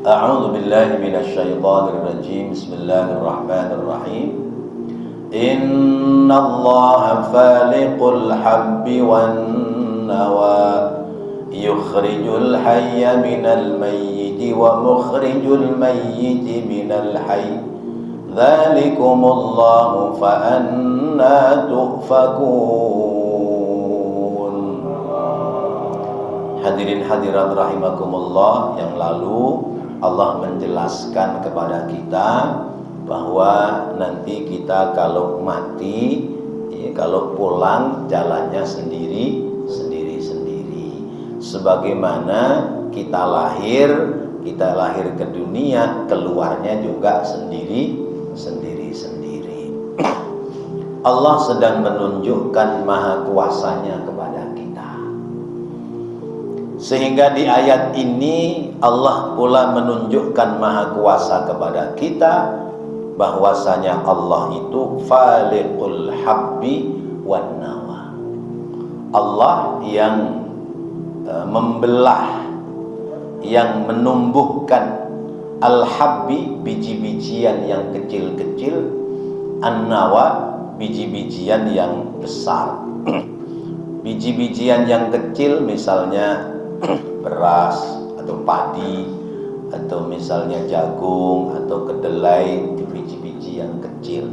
A'udzu billahi minasyaitonir rajim. Bismillahirrahmanirrahim. Innallaha faliqul habbi wan nawa yukhrijul hayya minal mayyiti wa mukhrijul mayyiti minal hayy. Dzalikumullahu fa anna tufakun. Hadirin hadirat rahimakumullah, yang lalu Allah menjelaskan kepada kita bahwa nanti kita kalau mati, kalau pulang jalannya sendiri. Sebagaimana kita lahir ke dunia, keluarnya juga sendiri. Allah sedang menunjukkan maha kuasanya kepada kita. Sehingga di ayat ini Allah pula menunjukkan maha kuasa kepada kita, bahwasanya Allah itu faliqul habbi wan nawa. Allah yang membelah, yang menumbuhkan al-habbi, biji-bijian yang kecil-kecil, an-nawa, biji-bijian yang besar. Biji-bijian yang kecil misalnya beras atau padi, atau misalnya jagung atau kedelai, itu biji-biji yang kecil.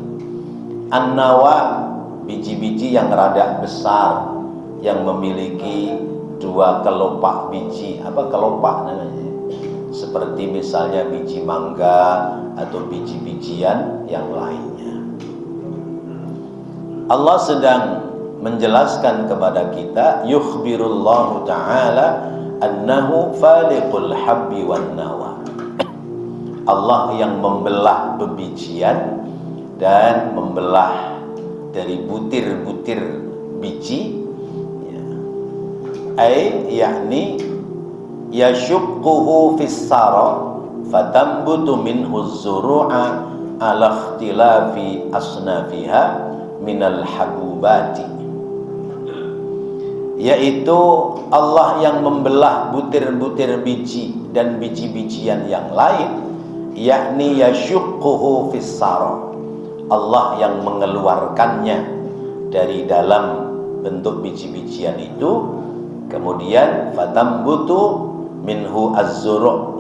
An-nawa, biji-biji yang rada besar, yang memiliki 2 kelopak biji. Apa kelopak namanya? Seperti misalnya biji mangga atau biji-bijian yang lainnya. Allah sedang menjelaskan kepada kita, yukhbirullahu ta'ala annahu faliqul habbi wan nawa. Allah yang membelah bebijian dan membelah dari butir-butir biji, yakni yashukkuhu fis-sara fatambutu minhu az-zuru'a ala ikhtilafi asnafiha minal habubati. Yaitu Allah yang membelah butir-butir biji dan biji-bijian yang lain, yakni yashukkuhu fis-sara. Allah yang mengeluarkannya dari dalam bentuk biji-bijian itu. Kemudian fatambutu minhu az-zuru',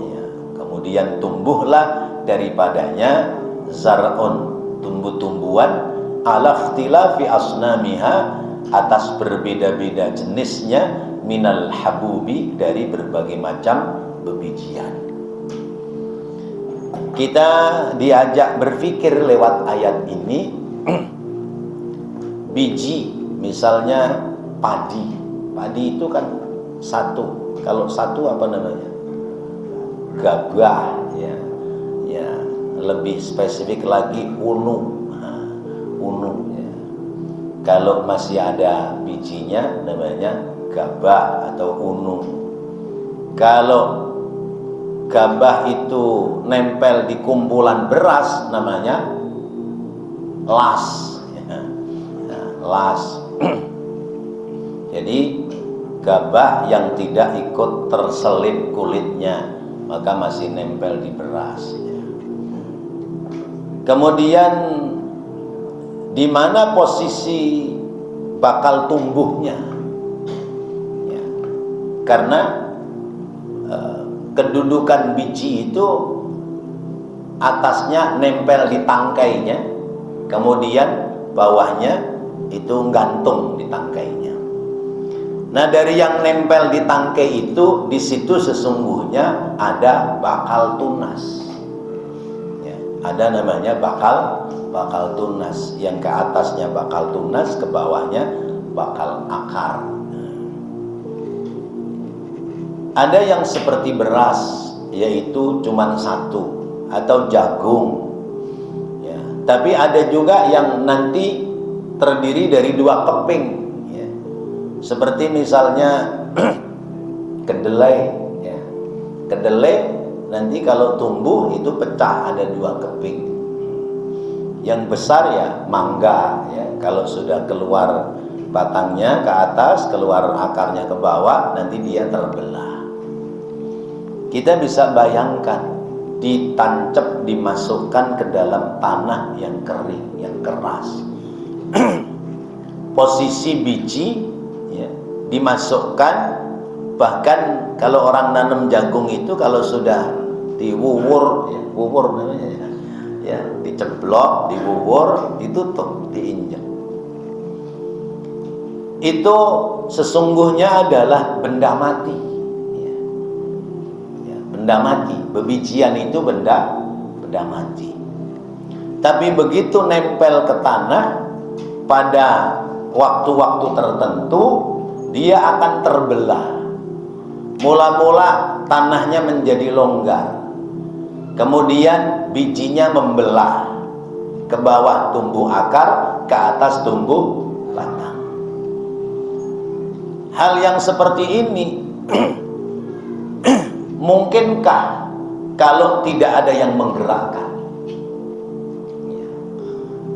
kemudian tumbuhlah daripadanya zar'un, tumbuh-tumbuhan, ala ikhtilafi asnamiha, atas berbeda-beda jenisnya, minal habubi, dari berbagai macam bebijian. Kita diajak berpikir lewat ayat ini. Biji, misalnya padi itu kan satu. Kalau satu apa namanya? Gabah, ya. Lebih spesifik lagi unu. Ya. Kalau masih ada bijinya namanya gabah atau unu. Kalau gabah itu nempel di kumpulan beras namanya las. Las. Jadi gabah yang tidak ikut terselip kulitnya, maka masih nempel di beras. Kemudian di mana posisi bakal tumbuhnya? Karena kedudukan biji itu atasnya nempel di tangkainya, kemudian bawahnya itu gantung di tangkainya. Nah, dari yang nempel di tangkai itu, di situ sesungguhnya ada bakal tunas. Ada namanya bakal tunas. Yang ke atasnya bakal tunas, ke bawahnya bakal akar. Ada yang seperti beras, yaitu cuma satu, atau jagung. Tapi ada juga yang nanti terdiri dari 2 keping. Seperti misalnya kedelai, kedelai nanti kalau tumbuh itu pecah, ada 2 keping. Yang besar ya mangga, kalau sudah keluar batangnya ke atas, keluar akarnya ke bawah, nanti dia terbelah. Kita bisa bayangkan ditancap, dimasukkan ke dalam tanah yang kering, yang keras. Posisi biji ya, dimasukkan, bahkan kalau orang nanam jagung itu kalau sudah diwuwur, ya, wuwur namanya ya, diceblok, diwuwur, itu tuh diinjak. Itu sesungguhnya adalah benda mati ya. Ya, benda mati, bebijian itu benda mati. Tapi begitu nempel ke tanah pada waktu-waktu tertentu, dia akan terbelah. Mula-mula tanahnya menjadi longgar, kemudian bijinya membelah, ke bawah tumbuh akar, ke atas tumbuh batang. Hal yang seperti ini mungkinkah kalau tidak ada yang menggerakkan?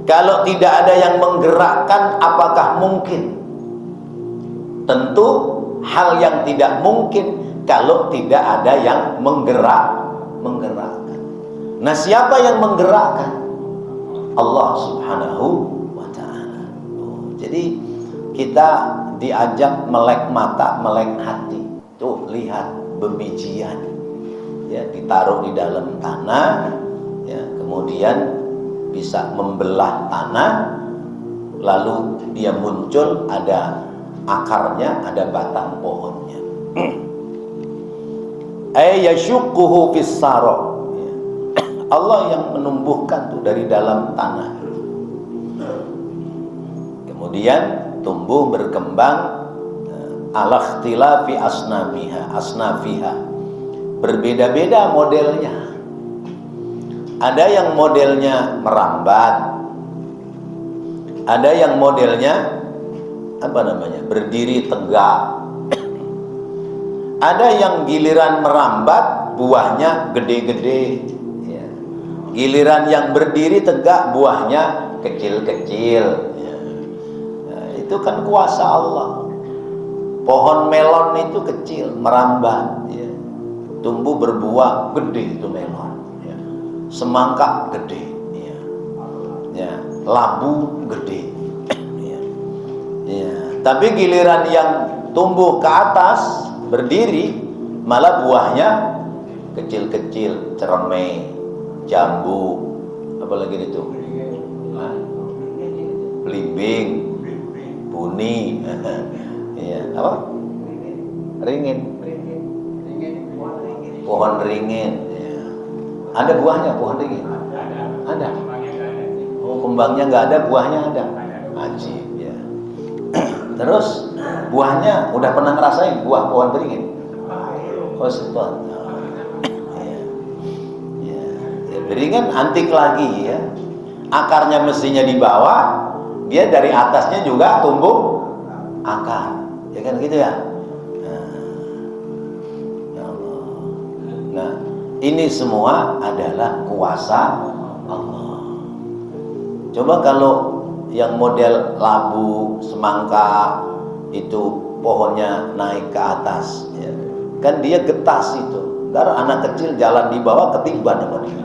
Kalau tidak ada yang menggerakkan, apakah mungkin? Tentu hal yang tidak mungkin kalau tidak ada yang menggerakkan. Nah, siapa yang menggerakkan? Allah Subhanahu wa ta'ala. Jadi kita diajak melek mata, melek hati. Tuh, lihat bebijian ya, ditaruh di dalam tanah ya, kemudian bisa membelah tanah, lalu dia muncul, ada akarnya, ada batang pohonnya. Yashukkuhu fis sara. Allah yang menumbuhkan tuh dari dalam tanah. Kemudian tumbuh berkembang ala ikhtilafi asnafiha. Berbeda-beda modelnya. Ada yang modelnya merambat, ada yang modelnya berdiri tegak, ada yang giliran merambat buahnya gede-gede ya. Giliran yang berdiri tegak buahnya kecil-kecil ya. Nah, itu kan kuasa Allah. Pohon melon itu kecil, merambat ya. Tumbuh berbuah gede itu melon ya. Semangka gede ya. Ya, labu gede ya. Ya. Tapi giliran yang tumbuh ke atas berdiri malah buahnya kecil-kecil, cermai, jambu, apalagi itu, belimbing, buni, ya, apa? Ringin, pohon ringin. Ya. Ada buahnya pohon ringin? Ada. Oh, kembangnya nggak ada, buahnya ada. Ajib ya. Terus buahnya udah pernah ngerasain buah pohon beringin? Oh, sempat. Ya, beringin antik lagi ya. Akarnya mestinya di bawah, dia dari atasnya juga tumbuh akar. Ya kan gitu ya? Ya Allah. Nah, ini semua adalah kuasa Allah. Coba kalau yang model labu, semangka itu pohonnya naik ke atas ya. Kan dia getas itu, karena anak kecil jalan di bawah ketiban sama dia.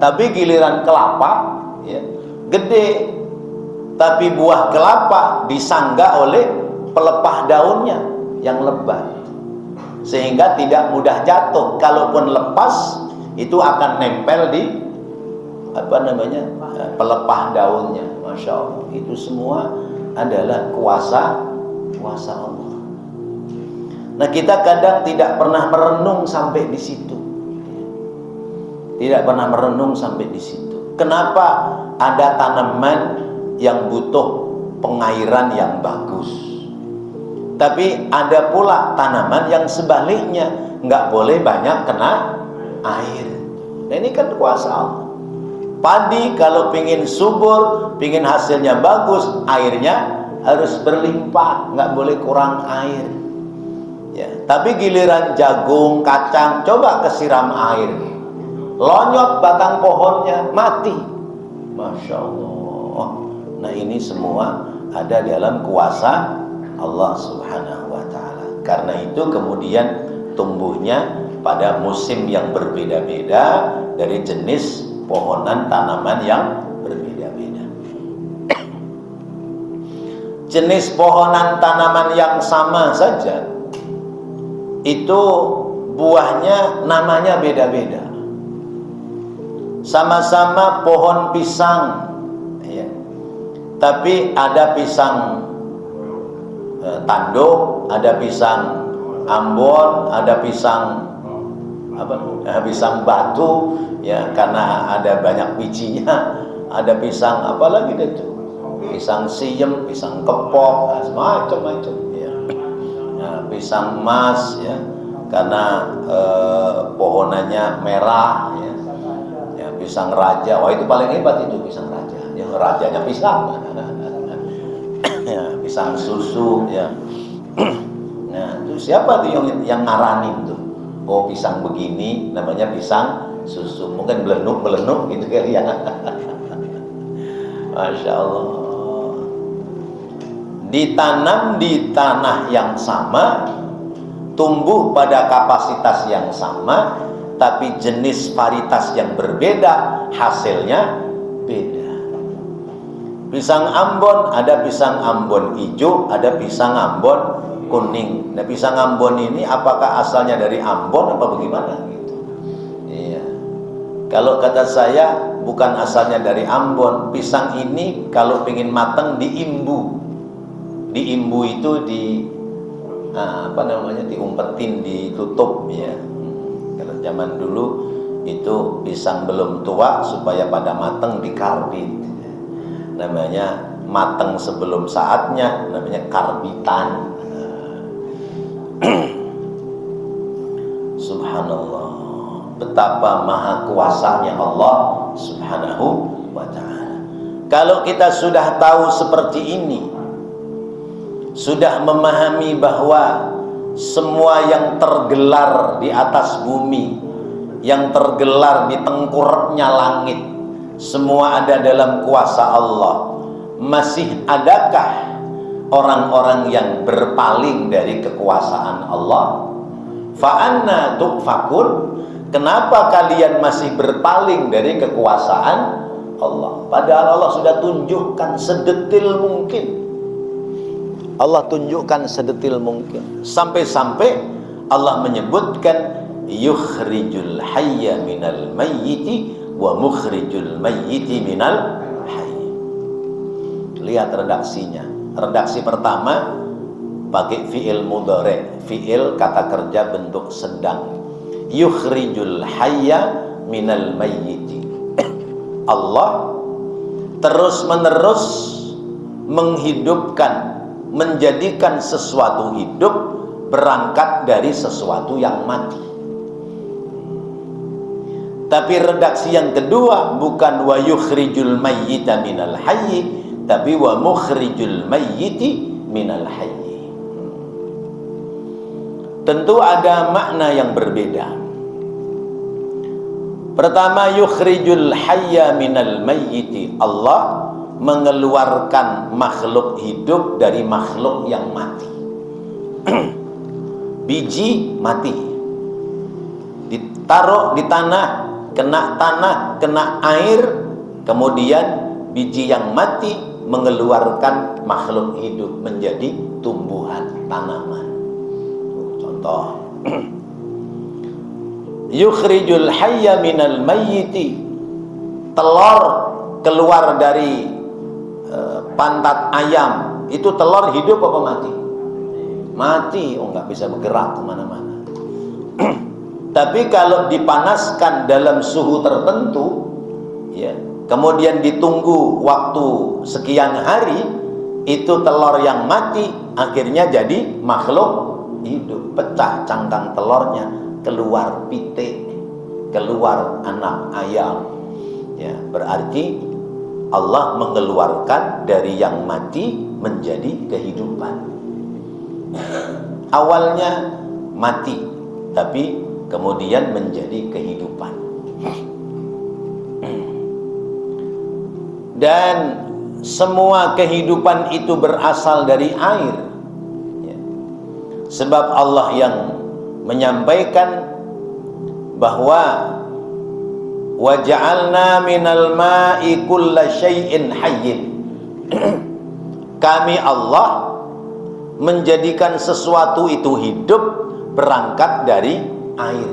Tapi giliran kelapa ya, gede, tapi buah kelapa disangga oleh pelepah daunnya yang lebat sehingga tidak mudah jatuh. Kalaupun lepas itu akan nempel di pelepah daunnya. Masya Allah, itu semua adalah kuasa Allah. Nah, kita kadang tidak pernah merenung sampai di situ. Tidak pernah merenung sampai di situ. Kenapa ada tanaman yang butuh pengairan yang bagus, tapi ada pula tanaman yang sebaliknya, nggak boleh banyak kena air. Nah, ini kan kuasa Allah. Padi kalau pingin subur, pingin hasilnya bagus, airnya harus berlimpah, nggak boleh kurang air. Ya, tapi giliran jagung, kacang, coba kesiram air, lonyot batang pohonnya, mati. Masya Allah. Nah, ini semua ada dalam kuasa Allah Subhanahu wa ta'ala. Karena itu kemudian tumbuhnya pada musim yang berbeda-beda dari jenis pohonan tanaman yang berbeda-beda. Jenis pohonan tanaman yang sama saja itu buahnya namanya beda-beda. Sama-sama pohon pisang, ya. Tapi ada pisang tanduk, ada pisang Ambon, ada pisang pisang batu, ya, karena ada banyak bijinya. Ada pisang apa lagi itu? Pisang siem, pisang kepok, macam-macam, ya. Ya, pisang emas, ya, karena pohonannya merah, ya. Ya, pisang raja, wah itu paling hebat itu pisang raja, yang rajanya pisang. Ya, pisang susu, ya. Nah, itu siapa tuh yang ngaranin tuh? Oh, pisang begini namanya pisang susu. Mungkin belenuk gitu kali ya. Masya Allah. Ditanam di tanah yang sama, tumbuh pada kapasitas yang sama, tapi jenis varietas yang berbeda, hasilnya beda. Pisang Ambon, ada pisang Ambon hijau, ada pisang Ambon kuning. Nah, pisang Ambon ini apakah asalnya dari Ambon apa bagaimana gitu? Iya. Kalau kata saya bukan asalnya dari Ambon. Pisang ini kalau pengen matang diimbu. Diimbu itu diumpetin, ditutup, ya. Kalau zaman dulu itu pisang belum tua supaya pada matang dikarbit. Namanya matang sebelum saatnya, namanya karbitan. Subhanallah, betapa maha kuasanya Allah Subhanahu wa ta'ala. Kalau kita sudah tahu seperti ini, sudah memahami bahwa semua yang tergelar di atas bumi, yang tergelar di tengkoraknya langit, semua ada dalam kuasa Allah. Masih adakah orang-orang yang berpaling dari kekuasaan Allah? Fa'anna tu'fakun, kenapa kalian masih berpaling dari kekuasaan Allah? Padahal Allah sudah tunjukkan sedetil mungkin. Allah tunjukkan sedetil mungkin. Sampai-sampai Allah menyebutkan yukhrijul hayya minal mayyiti wa mukhrijul mayyiti minal hayy. Lihat redaksinya. Redaksi pertama pakai fi'il mudhari', fi'il kata kerja bentuk sedang. Yukhrijul hayya minal mayyiti. Allah terus-menerus menghidupkan, menjadikan sesuatu hidup berangkat dari sesuatu yang mati. Tapi redaksi yang kedua bukan wa yukhrijul mayyita minal hayyi, tapi wa mukhrijul mayyiti minal hayyi. Tentu ada makna yang berbeda. Pertama, yukhrijul hayya minal mayyiti, Allah mengeluarkan makhluk hidup dari makhluk yang mati. Biji mati, ditaruh di tanah, kena air, kemudian biji yang mati mengeluarkan makhluk hidup menjadi tumbuhan, tanaman. Contoh, yukhrijul hayya minal mayyiti, telur keluar dari pantat ayam, itu telur hidup apa mati? Mati, oh nggak bisa bergerak kemana-mana. Tapi kalau dipanaskan dalam suhu tertentu, ya, kemudian ditunggu waktu sekian hari, itu telur yang mati akhirnya jadi makhluk hidup. Pecah cangkang telurnya, keluar pitik, keluar anak ayam, ya, berarti Allah mengeluarkan dari yang mati menjadi kehidupan. Awalnya mati, tapi kemudian menjadi kehidupan. Dan semua kehidupan itu berasal dari air, ya. Sebab Allah yang menyampaikan bahwa wa ja'alna minal ma'i kulla syai'in hayyin. Kami Allah menjadikan sesuatu itu hidup berangkat dari air.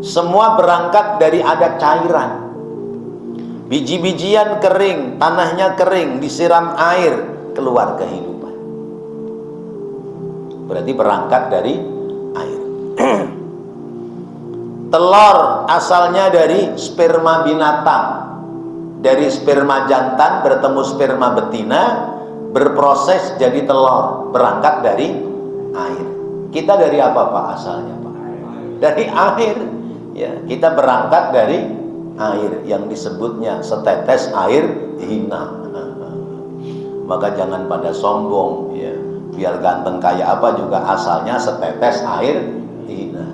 Semua berangkat dari ada cairan. Biji-bijian kering, tanahnya kering, disiram air, keluar kehidupan. Berarti berangkat dari air. Telur asalnya dari sperma binatang. Dari sperma jantan bertemu sperma betina, berproses jadi telur, berangkat dari air. Kita dari apa Pak asalnya Pak? Dari air. Ya, kita berangkat dari air yang disebutnya setetes air hina. Maka jangan pada sombong ya. Biar ganteng kayak apa juga asalnya setetes air hina.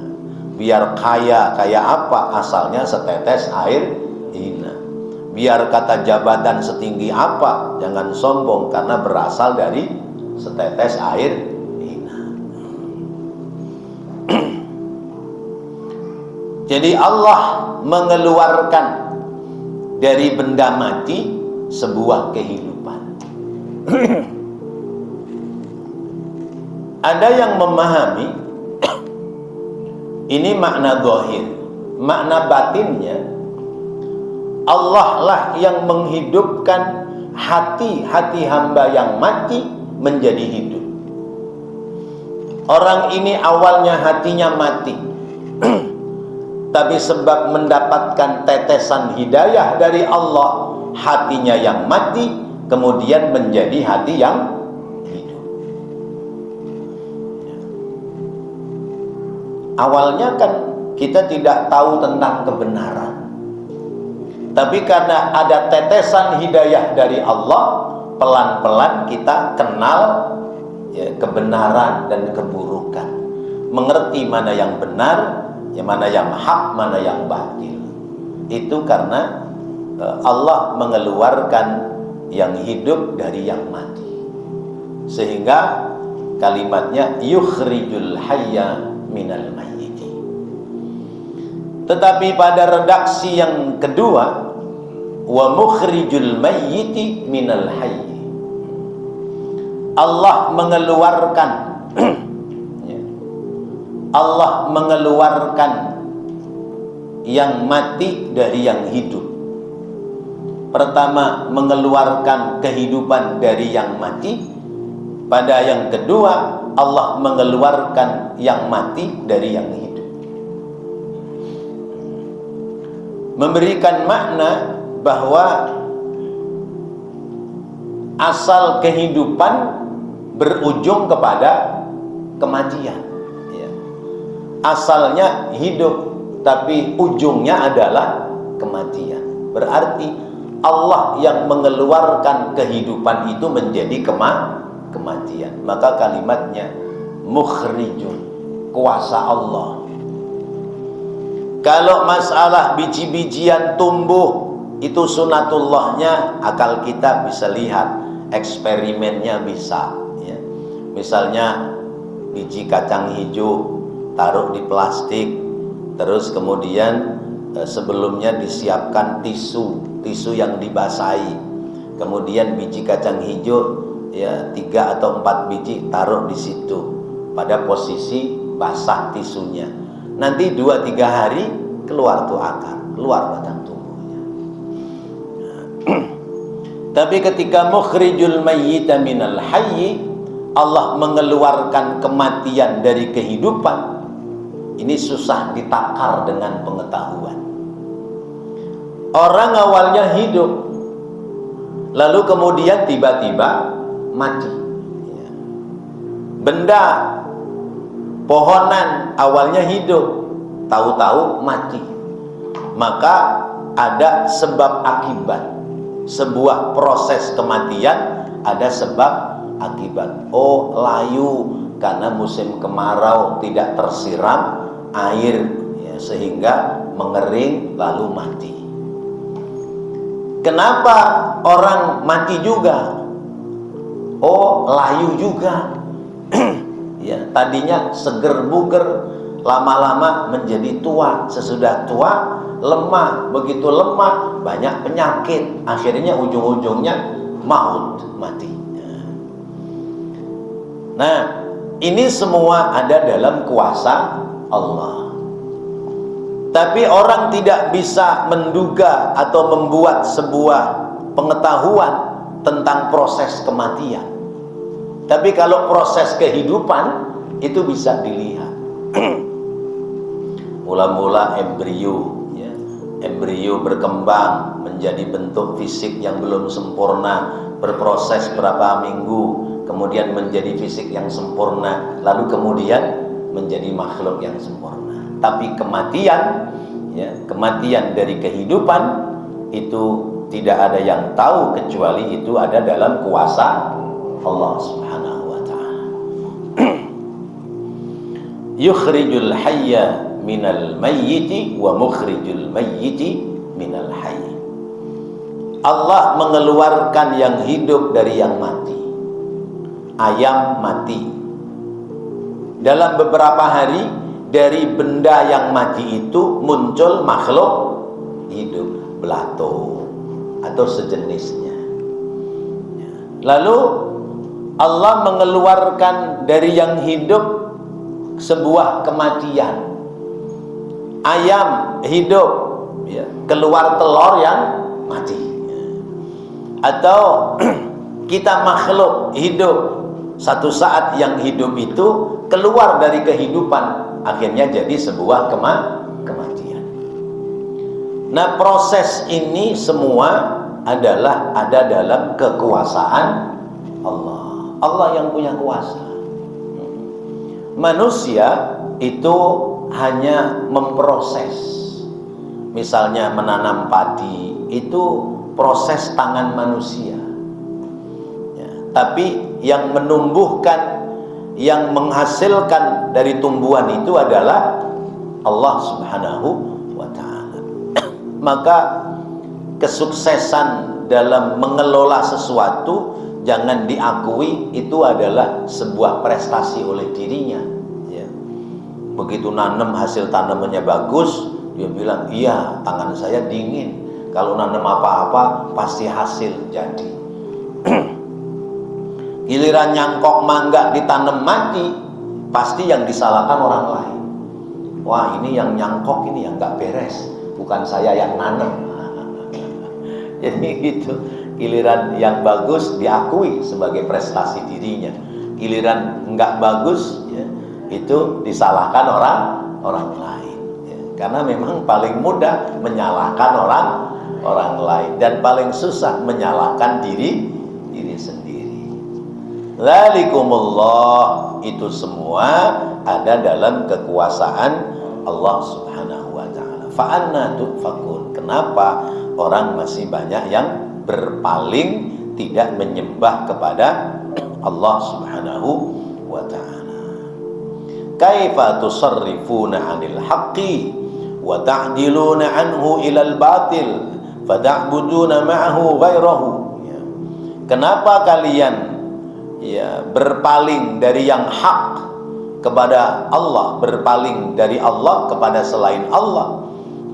Biar kaya kayak apa asalnya setetes air hina. Biar kata jabatan setinggi apa jangan sombong karena berasal dari setetes air hina. Jadi Allah mengeluarkan dari benda mati sebuah kehidupan. Ada yang memahami ini makna zahir, makna batinnya Allah lah yang menghidupkan hati-hati hamba yang mati menjadi hidup. Orang ini awalnya hatinya mati, tapi sebab mendapatkan tetesan hidayah dari Allah, hatinya yang mati kemudian menjadi hati yang hidup. Awalnya kan kita tidak tahu tentang kebenaran, tapi karena ada tetesan hidayah dari Allah, pelan-pelan kita kenal ya, kebenaran dan keburukan, mengerti mana yang benar, yang mana yang hak, mana yang batil. Itu karena Allah mengeluarkan yang hidup dari yang mati, sehingga kalimatnya yukhrijul hayya minal mayyiti. Tetapi pada redaksi yang kedua, wa mukhrijul mayyiti minal hayyi, Allah mengeluarkan Allah mengeluarkan yang mati dari yang hidup. Pertama, mengeluarkan kehidupan dari yang mati. Pada yang kedua, Allah mengeluarkan yang mati dari yang hidup. Memberikan makna bahwa asal kehidupan berujung kepada kematian. Asalnya hidup, tapi ujungnya adalah kematian. Berarti Allah yang mengeluarkan kehidupan itu menjadi kematian. Maka kalimatnya mukhrijun, kuasa Allah. Kalau masalah biji-bijian tumbuh, itu sunatullahnya, akal kita bisa lihat, eksperimennya bisa ya. Misalnya biji kacang hijau taruh di plastik, terus kemudian sebelumnya disiapkan tisu yang dibasahi, kemudian biji kacang hijau ya 3 atau 4 biji taruh di situ pada posisi basah tisunya. Nanti 2-3 hari keluar tuh akar, keluar batang tumbuhnya. Tapi ketika mukhrijul mayyita minal hayyi, Allah mengeluarkan kematian dari kehidupan. Ini susah ditakar dengan pengetahuan. Orang awalnya hidup, lalu kemudian tiba-tiba mati. Benda, pohonan awalnya hidup, tahu-tahu mati. Maka ada sebab akibat. Sebuah proses kematian ada sebab akibat. Oh, layu karena musim kemarau tidak tersiram air ya, sehingga mengering lalu mati. Kenapa orang mati juga? Oh, layu juga. Ya, tadinya seger buger, lama-lama menjadi tua, sesudah tua lemah, begitu lemah banyak penyakit, akhirnya ujung-ujungnya maut, mati. Nah, ini semua ada dalam kuasa Allah. Tapi orang tidak bisa menduga atau membuat sebuah pengetahuan tentang proses kematian. Tapi kalau proses kehidupan itu bisa dilihat. Mula-mula embrio, ya. Embrio berkembang menjadi bentuk fisik yang belum sempurna, berproses berapa minggu, kemudian menjadi fisik yang sempurna, lalu kemudian menjadi makhluk yang sempurna. Tapi kematian, ya, kematian dari kehidupan itu tidak ada yang tahu kecuali itu ada dalam kuasa Allah Subhanahu wa ta'ala. Yukhrijul hayya minal mayyiti wa mukhrijul mayyiti minal hayy. Allah mengeluarkan yang hidup dari yang mati. Ayam mati. Dalam beberapa hari dari benda yang mati itu muncul makhluk hidup, belato atau sejenisnya. Lalu Allah mengeluarkan dari yang hidup sebuah kematian. Ayam hidup, ya, keluar telur yang mati. Atau kita makhluk hidup, satu saat yang hidup itu keluar dari kehidupan, akhirnya jadi sebuah kematian. Nah, proses ini semua adalah ada dalam kekuasaan Allah. Allah yang punya kuasa. Manusia itu hanya memproses. Misalnya menanam padi, itu proses tangan manusia, ya, tapi yang menumbuhkan, yang menghasilkan dari tumbuhan itu adalah Allah Subhanahu wa ta'ala. Maka kesuksesan dalam mengelola sesuatu jangan diakui itu adalah sebuah prestasi oleh dirinya, ya. Begitu nanam hasil tanamannya bagus, dia bilang, iya, tangan saya dingin, kalau nanam apa-apa pasti hasil jadi. Giliran nyangkok mangga ditanam mati, pasti yang disalahkan orang lain. Wah, ini yang nyangkok ini yang nggak beres, bukan saya yang nanam. Jadi gitu. Giliran yang bagus diakui sebagai prestasi dirinya, giliran nggak bagus, ya, itu disalahkan orang lain, ya. Karena memang paling mudah menyalahkan orang lain dan paling susah menyalahkan diri sendiri. Dzalikumullah, itu semua ada dalam kekuasaan Allah Subhanahu wa ta'ala. Fa anna tufakun, kenapa orang masih banyak yang berpaling, tidak menyembah kepada Allah Subhanahu wa ta'ala. Kaifa tusarrifuna 'anil haqqi wa ta'diluna 'anhu ilal batil fata'buduna ma'ahu ghairahu. Ya. Kenapa kalian, ya, berpaling dari yang hak kepada Allah, berpaling dari Allah kepada selain Allah,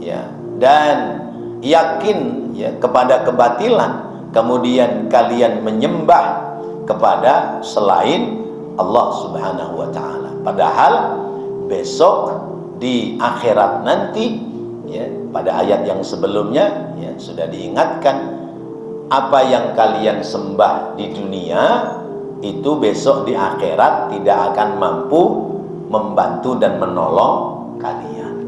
ya, dan yakin, ya, kepada kebatilan, kemudian kalian menyembah kepada selain Allah Subhanahu wa ta'ala. Padahal besok di akhirat nanti, ya, pada ayat yang sebelumnya, ya, sudah diingatkan, apa yang kalian sembah di dunia itu besok di akhirat tidak akan mampu membantu dan menolong kalian.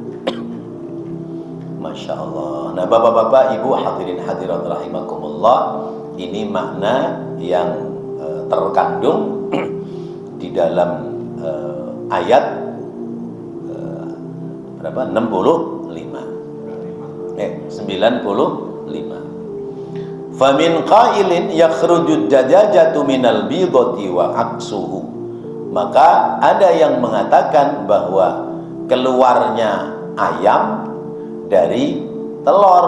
Masya Allah. Nah, bapak-bapak, ibu, hadirin hadirat rahimakumullah, ini makna yang terkandung di dalam ayat berapa? 95. Famin qailin yakhrujud dajajatu minal bidati wa aksuhu. Maka ada yang mengatakan bahwa keluarnya ayam dari telur,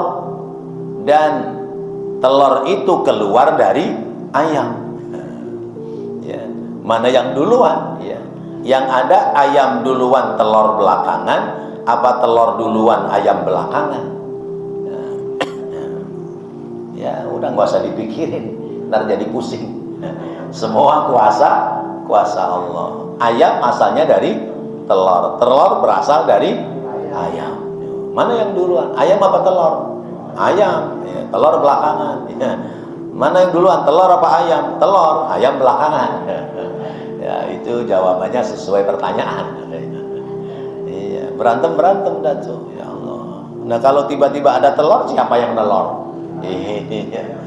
dan telur itu keluar dari ayam. Ya, mana yang duluan? Ya, Yang ada ayam duluan telur belakangan, apa telur duluan ayam belakangan? Ya udah nggak usah dipikirin, ntar jadi pusing. Semua kuasa Allah. Ayam asalnya dari telur, telur berasal dari ayam. Mana yang duluan? Ayam apa telur? Ayam. Ya, telur belakangan. Ya. Mana yang duluan? Telur apa ayam? Telur. Ayam belakangan. Ya itu jawabannya sesuai pertanyaan. Iya, berantem dah tuh. Ya Allah. Nah kalau tiba-tiba ada telur, siapa yang telur? Iya,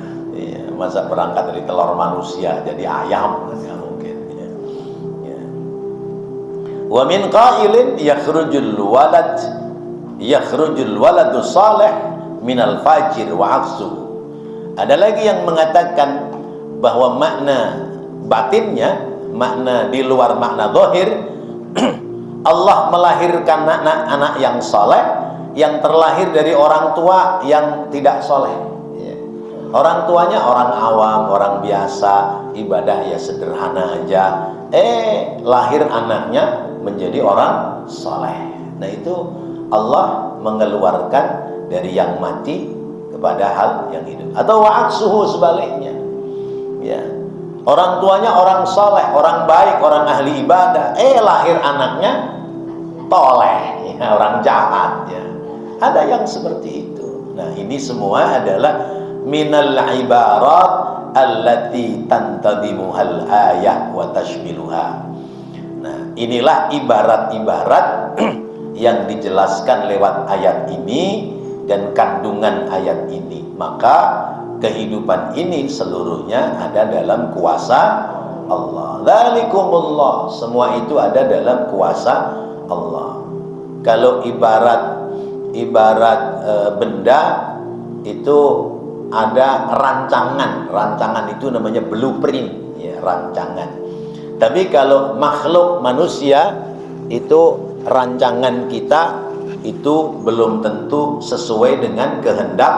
masa berangkat dari telur manusia jadi ayam? Nggak mungkin. Ya. Wa min qailin yakhrujul waladu salih minal fajir wa aksuhu. Ada lagi yang mengatakan bahwa makna batinnya, makna di luar makna zahir, Allah melahirkan anak-anak yang soleh yang terlahir dari orang tua yang tidak soleh. Orang tuanya orang awam, orang biasa, ibadah ya sederhana aja. Lahir anaknya menjadi orang soleh. Nah itu Allah mengeluarkan dari yang mati kepada hal yang hidup. Atau wa'aksuhu sebaliknya. Ya. Orang tuanya orang soleh, orang baik, orang ahli ibadah. Lahir anaknya toleh, ya, orang jahat. Ya. Ada yang seperti itu. Nah ini semua adalah minal ibarat allati tantadimuhal ayah wa tashmiluha. Nah inilah ibarat-ibarat yang dijelaskan lewat ayat ini dan kandungan ayat ini. Maka kehidupan ini seluruhnya ada dalam kuasa Allah. Dzalikumullah, semua itu ada dalam kuasa Allah. Kalau ibarat benda itu ada rancangan itu namanya blueprint, ya, rancangan. Tapi kalau makhluk manusia itu rancangan kita itu belum tentu sesuai dengan kehendak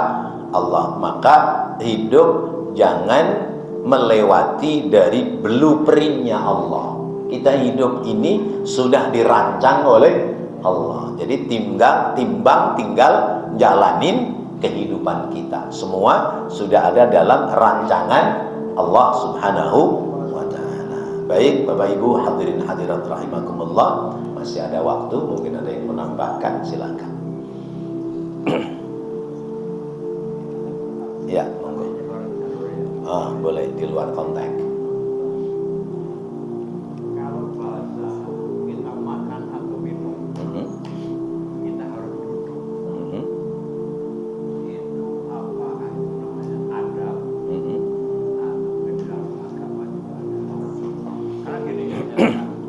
Allah. Maka hidup jangan melewati dari blueprintnya Allah. Kita hidup ini sudah dirancang oleh Allah. Jadi timbang tinggal jalanin kehidupan kita. Semua sudah ada dalam rancangan Allah Subhanahu wa ta'ala. Baik Bapak Ibu hadirin hadirat rahimakumullah, masih ada waktu, mungkin ada yang menambahkan, silakan. Ya, monggo. Boleh di luar konteks. Kalau bahasa kita makan atau minum, kita harus duduk. Itu apa namanya adab. Di dalam agama juga ada. Karena gini,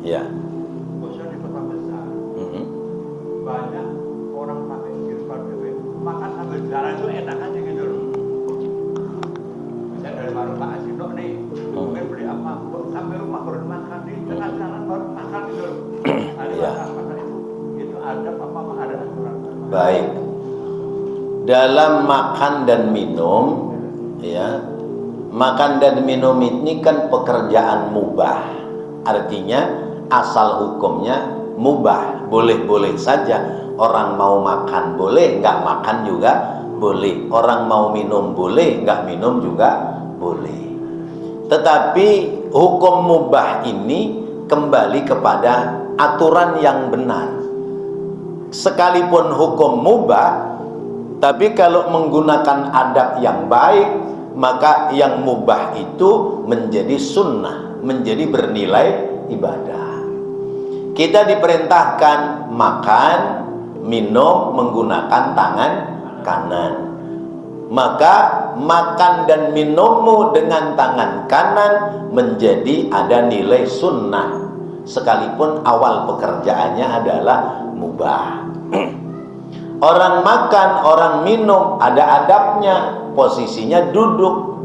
Ya. khususnya di kota besar, banyak orang pakai jilbab makan sambil jalan itu enak aja gitu loh. Misalnya dari warung Pak Asino nih, mungkin beli apa, sampai rumah baru makan di tengah jalan baru makan gitu loh. Ya. Itu adab apa ada aturan? Baik. Dalam makan dan minum, ya, makan dan minum ini kan pekerjaan mubah. Artinya asal hukumnya mubah, boleh-boleh saja. Orang mau makan boleh, nggak makan juga boleh. Orang mau minum boleh, nggak minum juga boleh. Tetapi hukum mubah ini kembali kepada aturan yang benar. Sekalipun hukum mubah, tapi kalau menggunakan adab yang baik, maka yang mubah itu menjadi sunnah, menjadi bernilai ibadah. Kita diperintahkan makan, minum menggunakan tangan kanan. Maka makan dan minummu dengan tangan kanan menjadi ada nilai sunnah, sekalipun awal pekerjaannya adalah mubah. Orang makan, orang minum ada adabnya, posisinya duduk.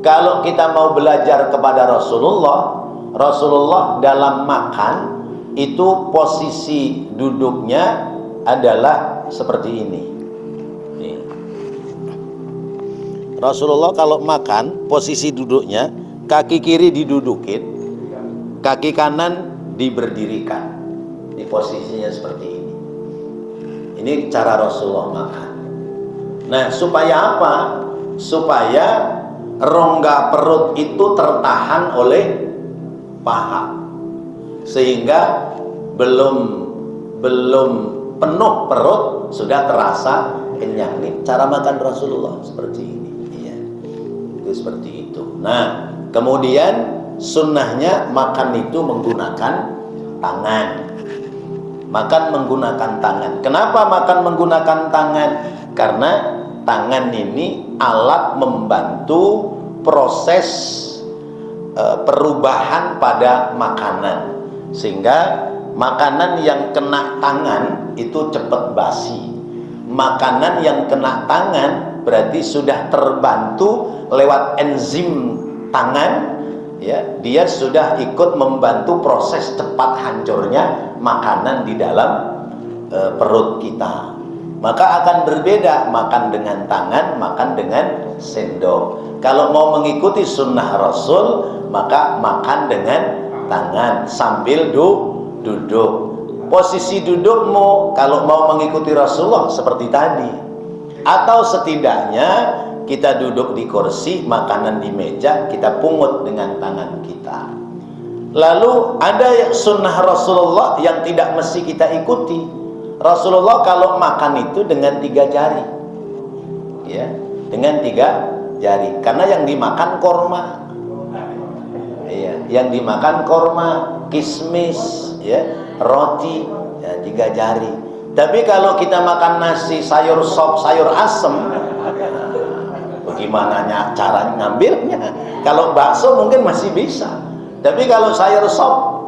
Kalau kita mau belajar kepada Rasulullah dalam makan itu posisi duduknya adalah seperti ini. Nih. Rasulullah kalau makan posisi duduknya, kaki kiri didudukin, kaki kanan diberdirikan di posisinya seperti ini. Ini cara Rasulullah makan. Nah, supaya apa? Supaya rongga perut itu tertahan oleh paha, sehingga belum penuh perut sudah terasa kenyang. Ini cara makan Rasulullah seperti ini. Iya, itu seperti itu. Nah, kemudian sunnahnya makan itu menggunakan tangan. Makan menggunakan tangan. Kenapa makan menggunakan tangan? Karena tangan ini alat membantu proses perubahan pada makanan, sehingga makanan yang kena tangan itu cepat basi. Makanan yang kena tangan berarti sudah terbantu lewat enzim tangan, ya, dia sudah ikut membantu proses cepat hancurnya makanan di dalam perut kita. Maka akan berbeda makan dengan tangan, makan dengan sendok. Kalau mau mengikuti sunnah Rasul, maka makan dengan tangan sambil duduk. Posisi dudukmu kalau mau mengikuti Rasulullah seperti tadi, atau setidaknya kita duduk di kursi, makanan di meja, kita pungut dengan tangan kita. Lalu ada sunnah Rasulullah yang tidak mesti kita ikuti. Rasulullah kalau makan itu dengan 3 jari, ya, dengan 3 jari, karena yang dimakan korma, ya, yang dimakan korma, kismis, ya, roti, ya, 3 jari. Tapi kalau kita makan nasi, sayur sop, sayur asem, bagaimana cara ngambilnya? Kalau bakso mungkin masih bisa, tapi kalau sayur sop,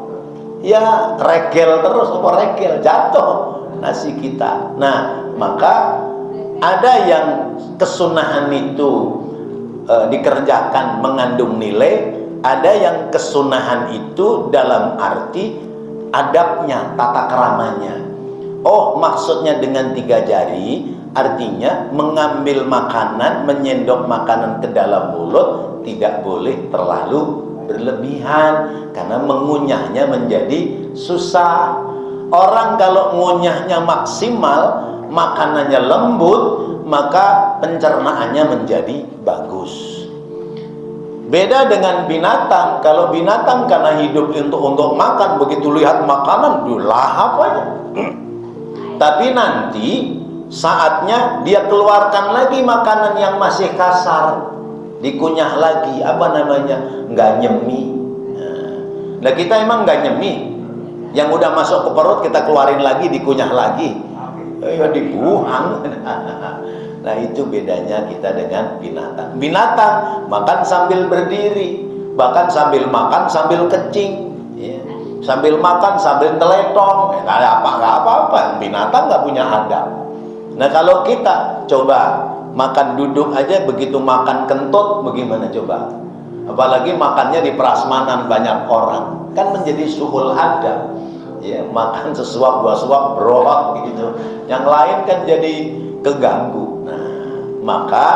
ya regel terus, regel jatuh nasi kita. Nah, maka ada yang kesunahan itu dikerjakan mengandung nilai, ada yang kesunahan itu dalam arti adabnya, tata keramanya. Oh, maksudnya dengan 3 jari artinya mengambil makanan, menyendok makanan ke dalam mulut tidak boleh terlalu berlebihan, karena mengunyahnya menjadi susah. Orang kalau ngunyahnya maksimal, makanannya lembut, maka pencernaannya menjadi bagus. Beda dengan binatang. Kalau binatang karena hidup untuk makan, begitu lihat makanan dilahap aja. Tapi nanti saatnya dia keluarkan lagi makanan yang masih kasar, dikunyah lagi, apa namanya, nggak nyemi. Nah, kita emang nggak nyemi. Yang udah masuk ke perut kita keluarin lagi, dikunyah lagi, ya dibuang. Nah, itu bedanya kita dengan binatang. Binatang makan sambil berdiri, bahkan sambil makan sambil kencing, ya. Sambil makan sambil teletong, nggak apa-apa. Binatang nggak punya adab. Nah, kalau kita coba makan duduk aja, begitu makan kentut, bagaimana coba? Apalagi makannya di prasmanan banyak orang, kan menjadi suhul adab, ya, makan sesuap 2 suap berohak gitu, yang lain kan jadi keganggu. Nah, maka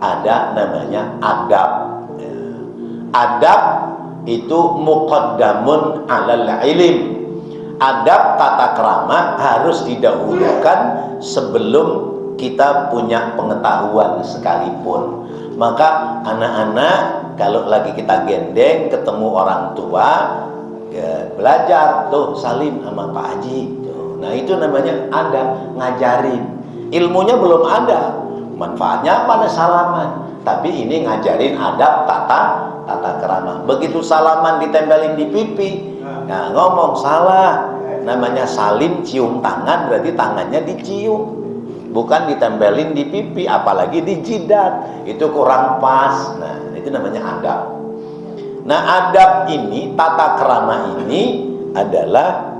ada namanya adab, ya. Adab itu muqaddamun alal ilim. Adab, tata krama harus didahulukan sebelum kita punya pengetahuan sekalipun. Maka anak-anak kalau lagi kita gendeng ketemu orang tua, ya, belajar tuh salim sama Pak Haji tuh. Nah, itu namanya adab, ngajarin. Ilmunya belum ada, manfaatnya apa? Salaman. Tapi ini ngajarin adab, tata krama. Begitu salaman ditempelin di pipi, nah ngomong salah. Namanya salim, cium tangan, berarti tangannya dicium, bukan ditempelin di pipi, apalagi di jidat. Itu kurang pas. Nah, itu namanya adab. Nah, adab ini, tata krama ini adalah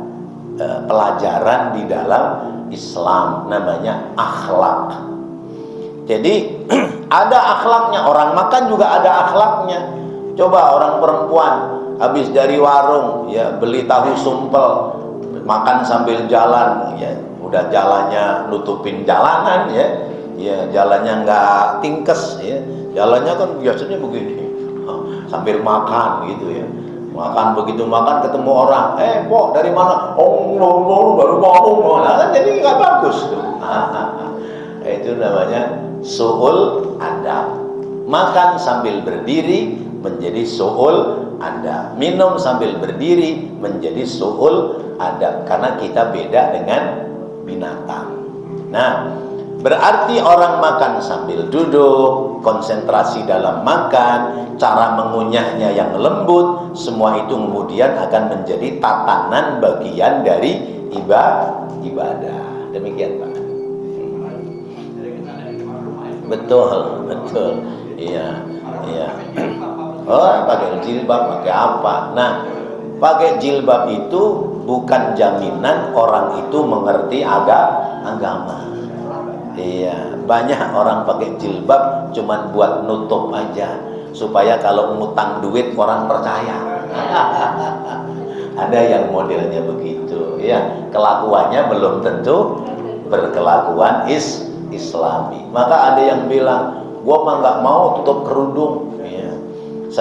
pelajaran di dalam Islam, namanya akhlak. Jadi ada akhlaknya, orang makan juga ada akhlaknya. Coba orang perempuan habis dari warung, ya, beli tahu sumpel, makan sambil jalan, ya, udah jalannya nutupin jalanan, ya, jalannya nggak tingkes, ya, jalannya kan biasanya begini, sambil makan gitu, ya. Makan, begitu makan ketemu orang, Pok dari mana? Baru ngomong. Nah, kan jadi nggak bagus tuh. Itu namanya su'ul adab. Makan sambil berdiri menjadi su'ul adab. Minum sambil berdiri menjadi su'ul adab, karena kita beda dengan binatang. Nah, berarti orang makan sambil duduk, konsentrasi dalam makan, cara mengunyahnya yang lembut, semua itu kemudian akan menjadi tatanan bagian dari ibadah. Demikian Pak. Betul. Iya. Oh, pakai jilbab, pakai apa? Nah, pakai jilbab itu bukan jaminan orang itu mengerti agama. Iya, banyak orang pakai jilbab cuman buat nutup aja, supaya kalau ngutang duit orang percaya. Ada yang modelnya begitu, ya. Kelakuannya belum tentu berkelakuan Islami. Maka ada yang bilang, gua mah nggak mau tutup kerudung. Ya.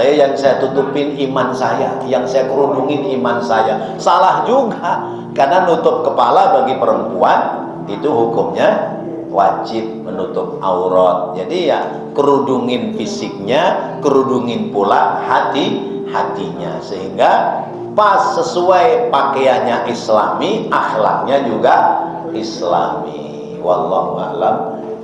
Yang saya tutupin iman saya, yang saya kerudungin iman saya. Salah juga, karena nutup kepala bagi perempuan itu hukumnya wajib menutup aurat. Jadi ya kerudungin fisiknya, kerudungin pula hatinya, sehingga pas sesuai pakaiannya Islami, akhlaknya juga Islami. Wallahu a'lam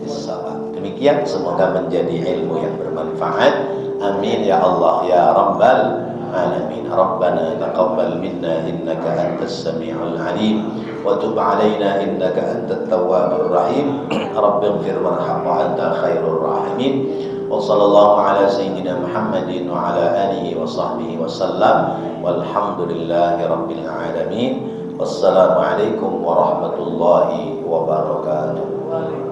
bishawab. Demikian, semoga menjadi ilmu yang bermanfaat. Amin ya Allah ya Rabbal alamin. Rabbana taqabbal minna innaka antas samiul alim wa tub alaina innaka antat tawwabur rahim. Rabbighfir warham wa anta khairur rahimin. Wa sallallahu ala sayyidina Muhammadin wa ala alihi wa sahbihi wa sallam. Walhamdulillahi rabbil alamin. Wassalamualaikum warahmatullahi wabarakatuh.